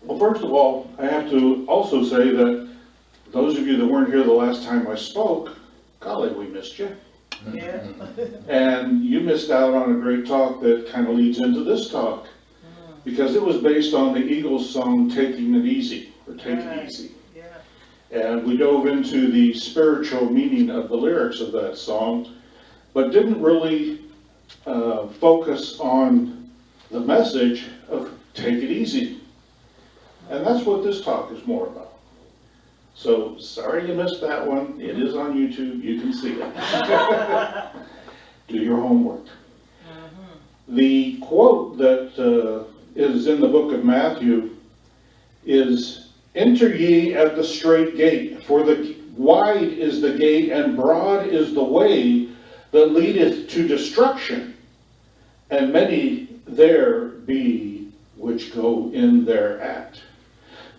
Well, first of all, I have to also say that those of you that weren't here the last time I spoke, golly, we missed you. Yeah. And you missed out on a great talk that kind of leads into this talk, because it was based on the Eagles song Taking It Easy, or Take It Right. Easy. Yeah. And we dove into the spiritual meaning of the lyrics of that song, but didn't really focus on the message of take it easy. And that's what this talk is more about. So sorry you missed that one. It is on YouTube. You can see it. Do your homework. The quote that is in the book of Matthew is, "Enter ye at the strait gate, for the wide is the gate and broad is the way that leadeth to destruction, and many there be which go in thereat.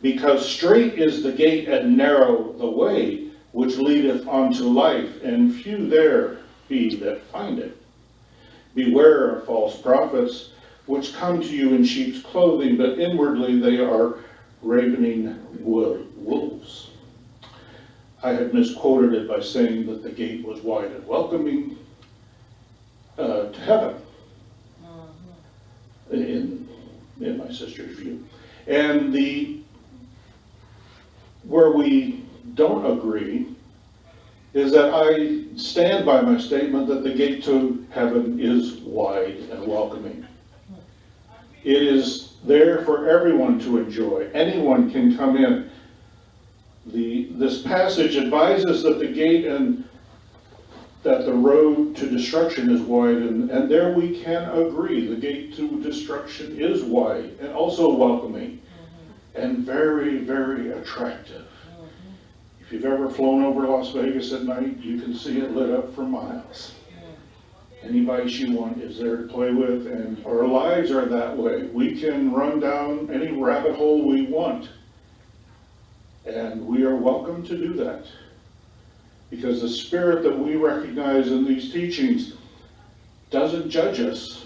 Because strait is the gate and narrow the way which leadeth unto life, and few there be that find it. Beware of false prophets, which come to you in sheep's clothing, but inwardly they are ravening wolves." I had misquoted it by saying that the gate was wide and welcoming to heaven, in my sister's view. And where we don't agree is that I stand by my statement that the gate to heaven is wide and welcoming. It is there for everyone to enjoy. Anyone can come in. This passage advises that the gate and that the road to destruction is wide, and there we can agree. The gate to destruction is wide and also welcoming and very, very attractive. If you've ever flown over Las Vegas at night, you can see it lit up for miles. Any vice you want is there to play with, and our lives are that way. We can run down any rabbit hole we want, and we are welcome to do that. Because the spirit that we recognize in these teachings doesn't judge us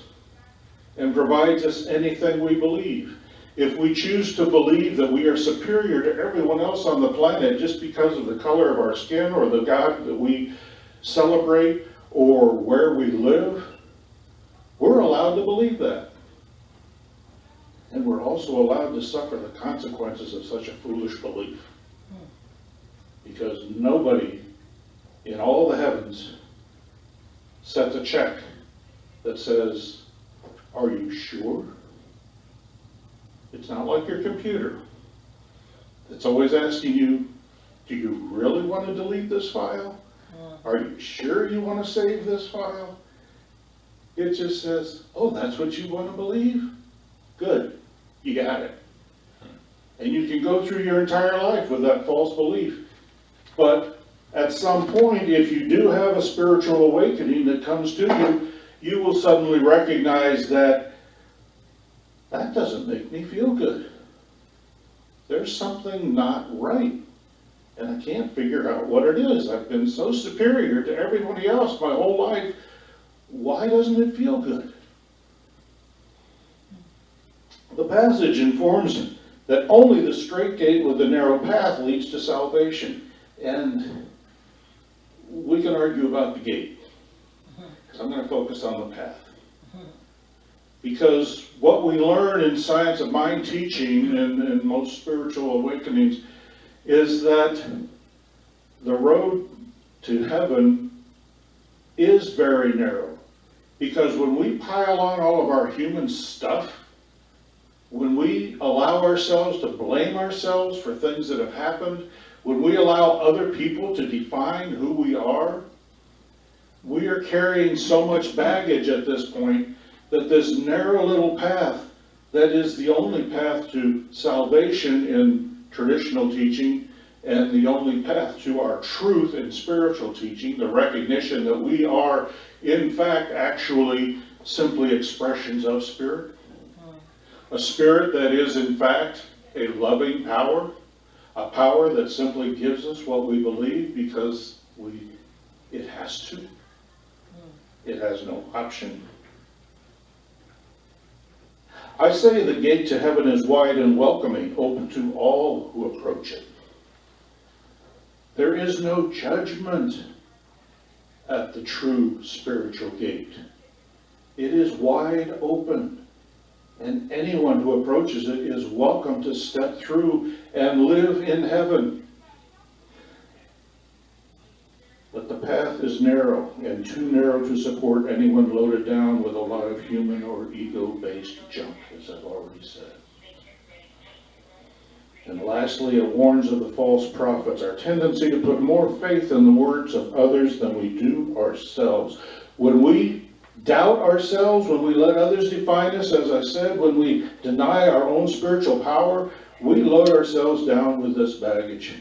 and provides us anything we believe. If we choose to believe that we are superior to everyone else on the planet just because of the color of our skin or the God that we celebrate or where we live, we're allowed to believe that. And we're also allowed to suffer the consequences of such a foolish belief. Because nobody in all the heavens sets a check that says, "Are you sure?" It's not like your computer. It's always asking you, "Do you really want to delete this file? Are you sure you want to save this file?" It just says, "Oh, that's what you want to believe? Good, you got it." And you can go through your entire life with that false belief. But at some point, if you do have a spiritual awakening that comes to you, you will suddenly recognize that doesn't make me feel good. There's something not right, and I can't figure out what it is. I've been so superior to everybody else my whole life. Why doesn't it feel good? The passage informs that only the straight gate with the narrow path leads to salvation. And we can argue about the gate, because I'm going to focus on the path. Because what we learn in Science of Mind teaching and most spiritual awakenings is that the road to heaven is very narrow. Because when we pile on all of our human stuff, when we allow ourselves to blame ourselves for things that have happened, when we allow other people to define who we are are carrying so much baggage at this point that this narrow little path that is the only path to salvation in traditional teaching and the only path to our truth in spiritual teaching, the recognition that we are in fact actually simply expressions of spirit, a spirit that is in fact a loving power, a power that simply gives us what we believe because it has to. It has no option. I say the gate to heaven is wide and welcoming, open to all who approach it. There is no judgment at the true spiritual gate. It is wide open, and anyone who approaches it is welcome to step through and live in heaven. But the path is narrow, and too narrow to support anyone loaded down with a lot of human or ego-based junk, as I've already said. And lastly, it warns of the false prophets, our tendency to put more faith in the words of others than we do ourselves. When we doubt ourselves, when we let others define us, as I said, when we deny our own spiritual power, we load ourselves down with this baggage.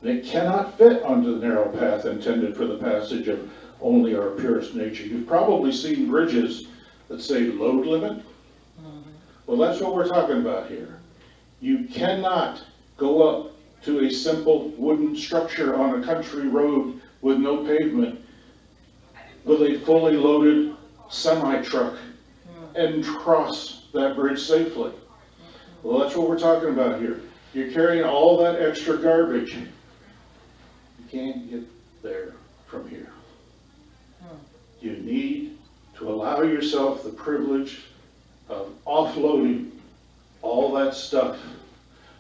And it cannot fit onto the narrow path intended for the passage of only our purest nature. You've probably seen bridges that say load limit. Well, that's what we're talking about here. You cannot go up to a simple wooden structure on a country road with no pavement with a fully loaded semi-truck and cross that bridge safely. Well, that's what we're talking about here. You're carrying all that extra garbage. You can't get there from here. You need to allow yourself the privilege of offloading all that stuff,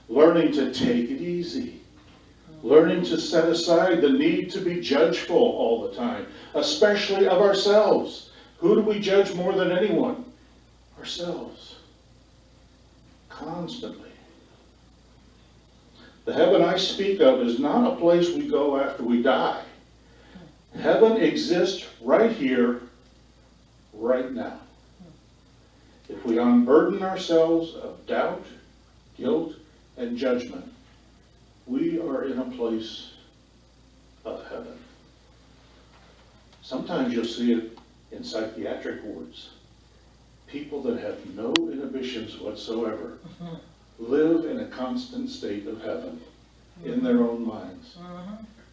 learning to take it easy, learning to set aside the need to be judgeful all the time, especially of ourselves. Who do we judge more than anyone? Ourselves. Constantly. The heaven I speak of is not a place we go after we die. Heaven exists right here, right now. If we unburden ourselves of doubt, guilt, and judgment, we are in a place of heaven. Sometimes you'll see it in psychiatric wards. People that have no inhibitions whatsoever live in a constant state of heaven in their own minds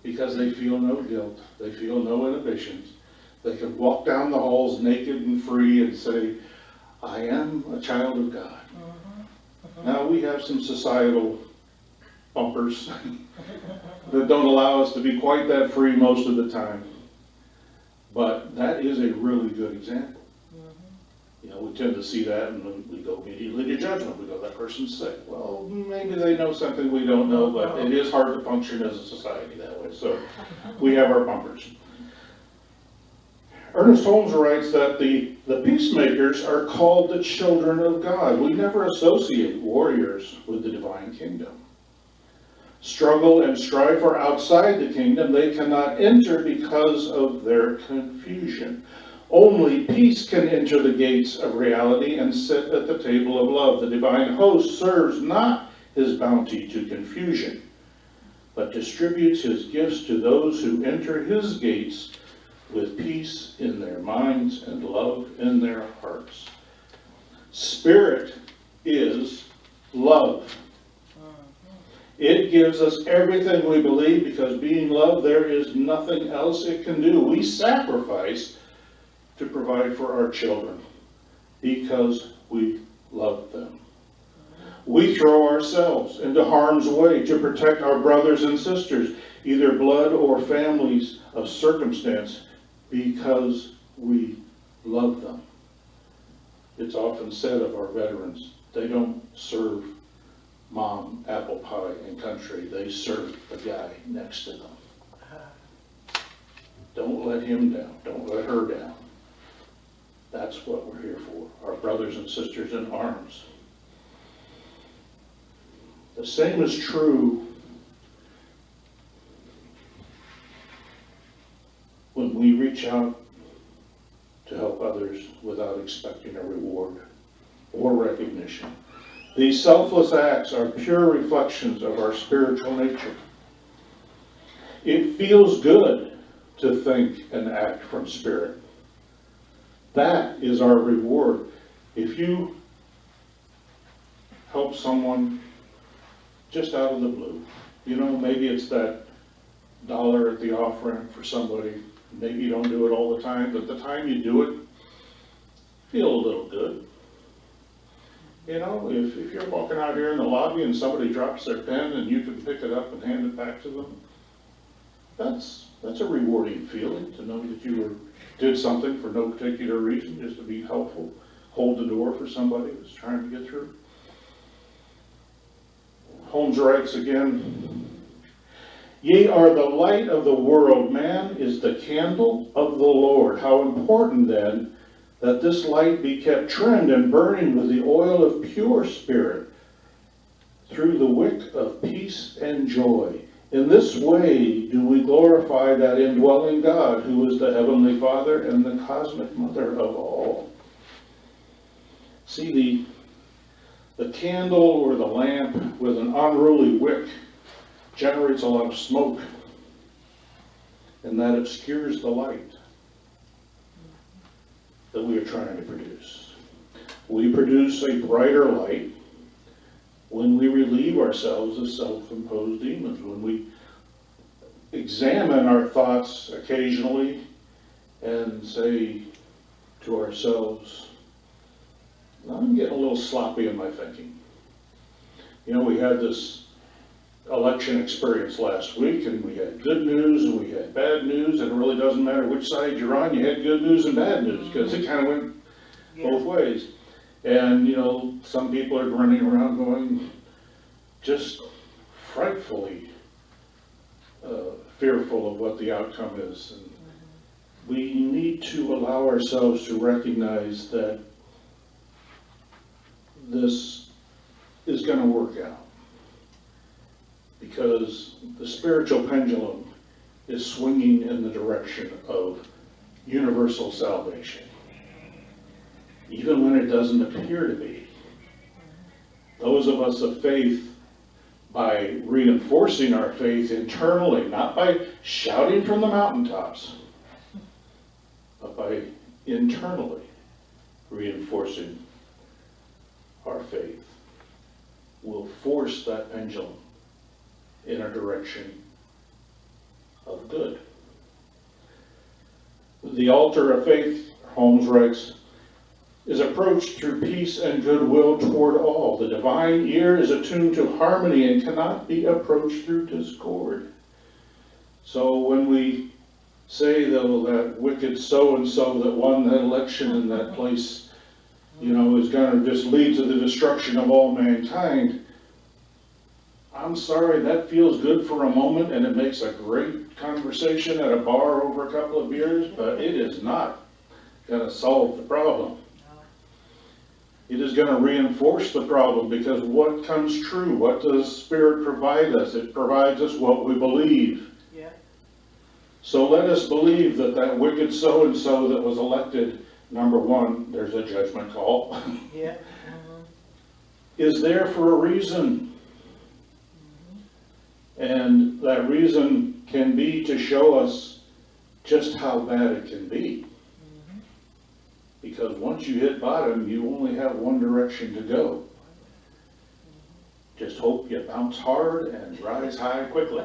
because they feel no guilt, they feel no inhibitions. They can walk down the halls naked and free and say, I am a child of God. Now we have some societal bumpers that don't allow us to be quite that free most of the time. But that is a really good example. You know, we tend to see that and we go immediately to judgment. We go, that person's sick. Well, maybe they know something we don't know, but it is hard to function as a society that way. So we have our bumpers. Ernest Holmes writes that the peacemakers are called the children of God. We never associate warriors with the divine kingdom. Struggle and strife are outside the kingdom. They cannot enter because of their confusion. Only peace can enter the gates of reality and sit at the table of love. The divine host serves not his bounty to confusion, but distributes his gifts to those who enter his gates with peace in their minds and love in their hearts. Spirit is love. It gives us everything we believe because being love, there is nothing else it can do. We sacrifice to provide for our children because we love them. We throw ourselves into harm's way to protect our brothers and sisters, either blood or families of circumstance, because we love them. It's often said of our veterans, they don't serve mom, apple pie, and country. They serve the guy next to them. Don't let him down. Don't let her down. That's what we're here for, our brothers and sisters in arms. The same is true when we reach out to help others without expecting a reward or recognition. These selfless acts are pure reflections of our spiritual nature. It feels good to think and act from spirit. That is our reward. If you help someone just out of the blue, you know, maybe it's that $1 at the offering for somebody. Maybe you don't do it all the time, but the time you do it, feel a little good. You know, if you're walking out here in the lobby and somebody drops their pen and you can pick it up and hand it back to them, that's a rewarding feeling, to know that you did something for no particular reason, just to be helpful, hold the door for somebody who's trying to get through. Holmes writes again, "Ye are the light of the world, man is the candle of the Lord." How important then that this light be kept trimmed and burning with the oil of pure spirit through the wick of peace and joy. In this way do we glorify that indwelling God, who is the Heavenly Father and the cosmic Mother of all. See, the candle or the lamp with an unruly wick generates a lot of smoke, and that obscures the light that we are trying to produce. We produce a brighter light when we relieve ourselves of self-imposed demons, when we examine our thoughts occasionally and say to ourselves, I'm getting a little sloppy in my thinking. You know, we had this election experience last week, and we had good news and we had bad news, and it really doesn't matter which side you're on, you had good news and bad news, because it kind of went both ways. And, you know, some people are running around going just frightfully fearful of what the outcome is. And we need to allow ourselves to recognize that this is going to work out, because the spiritual pendulum is swinging in the direction of universal salvation, even when it doesn't appear to be. Those of us of faith, by reinforcing our faith internally, not by shouting from the mountaintops, but by internally reinforcing our faith, will force that pendulum in a direction of good. The altar of faith, Holmes writes, is approached through peace and goodwill toward all. The divine ear is attuned to harmony and cannot be approached through discord. So when we say, though, that wicked so-and-so that won that election in that place, you know, is going to just lead to the destruction of all mankind, I'm sorry, that feels good for a moment and it makes a great conversation at a bar over a couple of beers, but it is not going to solve the problem. It is going to reinforce the problem, because what comes true? What does Spirit provide us? It provides us what we believe. Yeah. So let us believe that that wicked so-and-so that was elected, number one, there's a judgment call, yeah. Is there for a reason. And that reason can be to show us just how bad it can be. Because once you hit bottom, you only have one direction to go. Just hope you bounce hard and rise high quickly.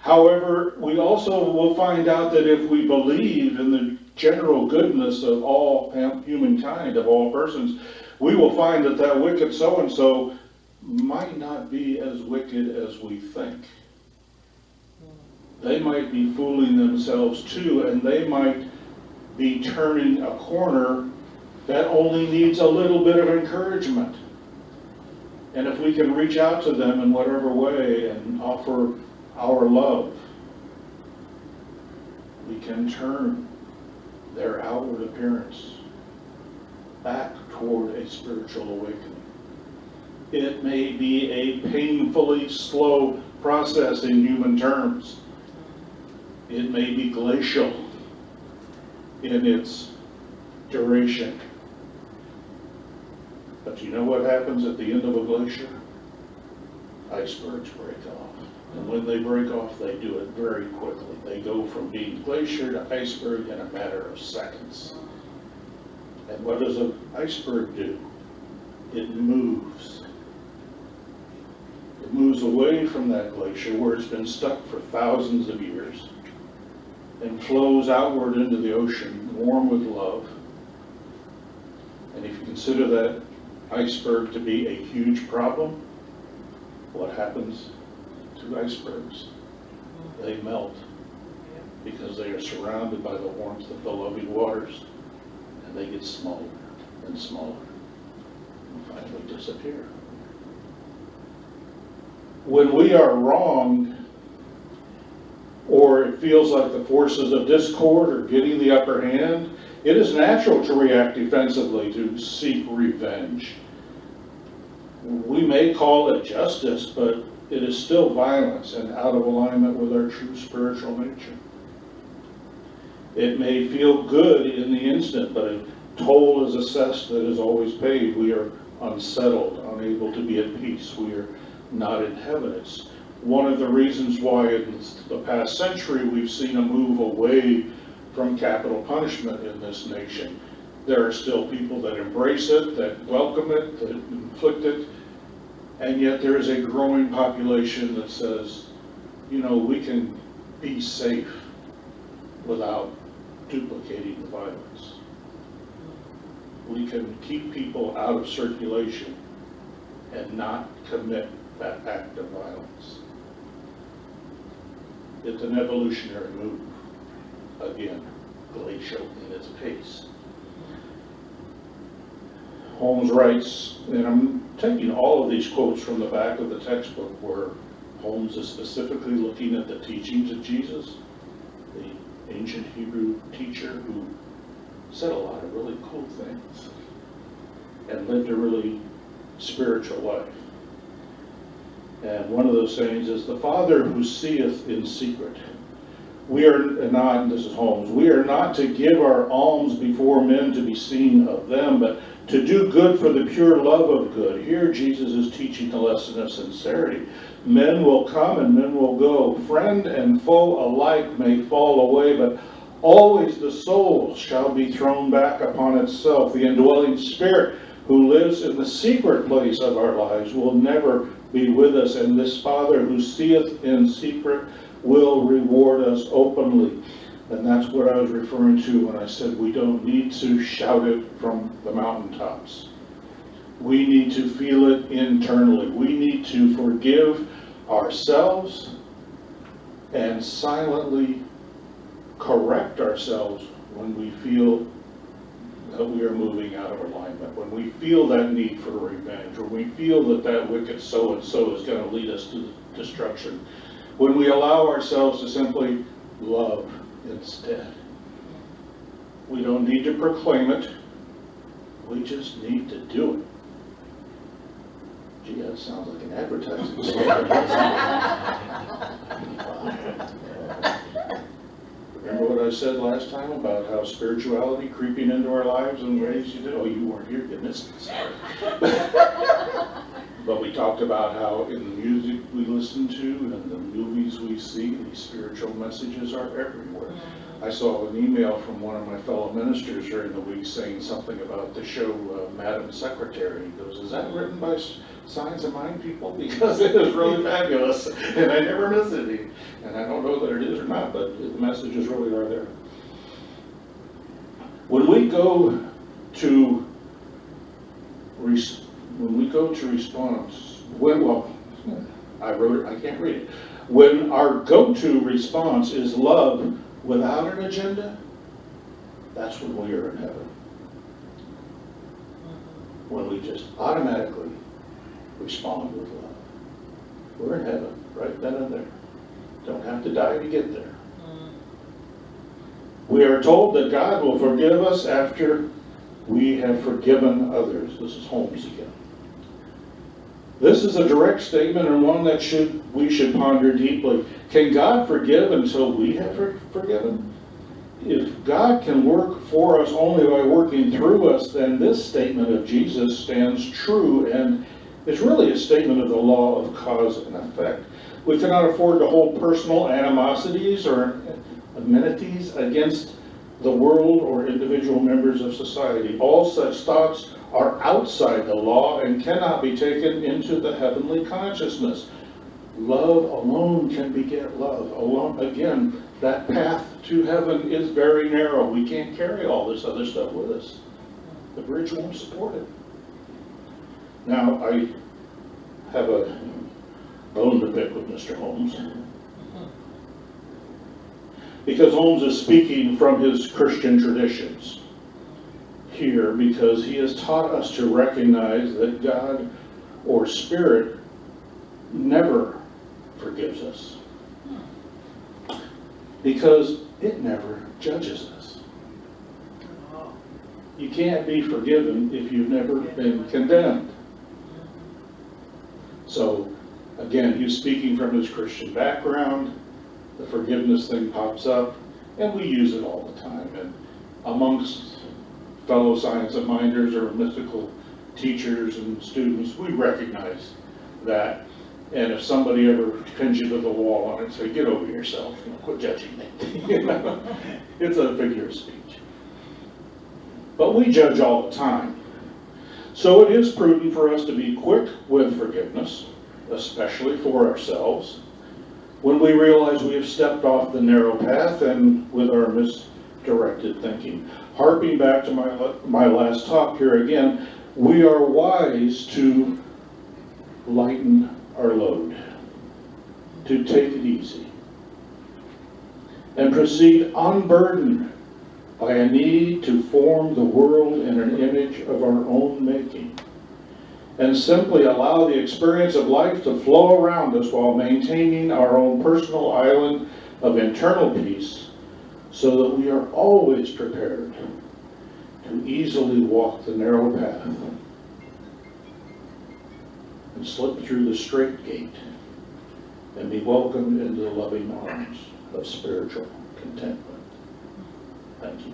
However, we also will find out that if we believe in the general goodness of all humankind, of all persons, we will find that that wicked so-and-so might not be as wicked as we think. They might be fooling themselves too, and they might be turning a corner that only needs a little bit of encouragement. And if we can reach out to them in whatever way and offer our love, we can turn their outward appearance back toward a spiritual awakening. It may be a painfully slow process in human terms. It may be glacial in its duration. But you know what happens at the end of a glacier? Icebergs break off. And when they break off, they do it very quickly. They go from being glacier to iceberg in a matter of seconds. And what does an iceberg do? It moves. It moves away from that glacier where it's been stuck for thousands of years, and flows outward into the ocean, warm with love. And if you consider that iceberg to be a huge problem, what happens to icebergs? They melt because they are surrounded by the warmth of the loving waters, and they get smaller and smaller and finally disappear. When we are wrong, or it feels like the forces of discord are getting the upper hand, it is natural to react defensively, to seek revenge. We may call it justice, but it is still violence and out of alignment with our true spiritual nature. It may feel good in the instant, but a toll is assessed that is always paid. We are unsettled, unable to be at peace. We are not in heaven. It's one of the reasons why in the past century we've seen a move away from capital punishment in this nation. There are still people that embrace it, that welcome it, that inflict it, and yet there is a growing population that says, you know, we can be safe without duplicating the violence. We can keep people out of circulation and not commit that act of violence. It's an evolutionary move. Again, glacial in its pace. Holmes writes, and I'm taking all of these quotes from the back of the textbook where Holmes is specifically looking at the teachings of Jesus, the ancient Hebrew teacher who said a lot of really cool things and lived a really spiritual life. And one of those sayings is, the Father who seeth in secret. We are not, and this is Holmes, we are not to give our alms before men to be seen of them, but to do good for the pure love of good. Here Jesus is teaching the lesson of sincerity. Men will come and men will go. Friend and foe alike may fall away, but always the soul shall be thrown back upon itself. The indwelling Spirit who lives in the secret place of our lives will never be with us, and this Father who seeth in secret will reward us openly. And that's what I was referring to when I said we don't need to shout it from the mountaintops. We need to feel it internally. We need to forgive ourselves and silently correct ourselves when we feel that we are moving out of alignment, when we feel that need for revenge, when we feel that that wicked so-and-so is going to lead us to destruction, when we allow ourselves to simply love instead. We don't need to proclaim it, we just need to do it. Gee, that sounds like an advertising slogan. Remember what I said last time about how spirituality creeping into our lives in ways you did? Oh, you weren't here, you missed it, sorry. But we talked about how in the music we listen to and the movies we see, these spiritual messages are everywhere. I saw an email from one of my fellow ministers during the week saying something about the show Madam Secretary. He goes, is that written by Signs of Mind people? Because it is really fabulous, and I never miss it. And I don't know that it is or not, but the messages really are there. When we go to response, I wrote it, I can't read it. When our go-to response is love without an agenda, that's when we are in heaven. When we just automatically respond with love. We're in heaven, right then and there. Don't have to die to get there. We are told that God will forgive us after we have forgiven others. This is Holmes again. This is a direct statement and one that we should ponder deeply. Can God forgive until we have forgiven? If God can work for us only by working through us, then this statement of Jesus stands true and is really a statement of the law of cause and effect. We cannot afford to hold personal animosities or amenities against the world or individual members of society. All such thoughts are outside the law and cannot be taken into the heavenly consciousness. Love alone can beget love. Alone, again, that path to heaven is very narrow. We can't carry all this other stuff with us. the bridge won't support it. Now, I have a bone to pick with Mr. Holmes, because Holmes is speaking from his Christian traditions here, because he has taught us to recognize that God or Spirit never forgives us, because it never judges us. You can't be forgiven if you've never been condemned. So, again, he's speaking from his Christian background. The forgiveness thing pops up, and we use it all the time. And amongst fellow science-minders or mystical teachers and students, we recognize that. And if somebody ever pins you to the wall on it, say, get over yourself, quit judging me. It's a figure of speech. But we judge all the time. So it is prudent for us to be quick with forgiveness, especially for ourselves, when we realize we have stepped off the narrow path and with our misdirected thinking. Harping back to my last talk here again, we are wise to lighten our load, to take it easy, and proceed unburdened by a need to form the world in an image of our own making, and simply allow the experience of life to flow around us while maintaining our own personal island of internal peace, so that we are always prepared to easily walk the narrow path and slip through the straight gate and be welcomed into the loving arms of spiritual contentment. Thank you.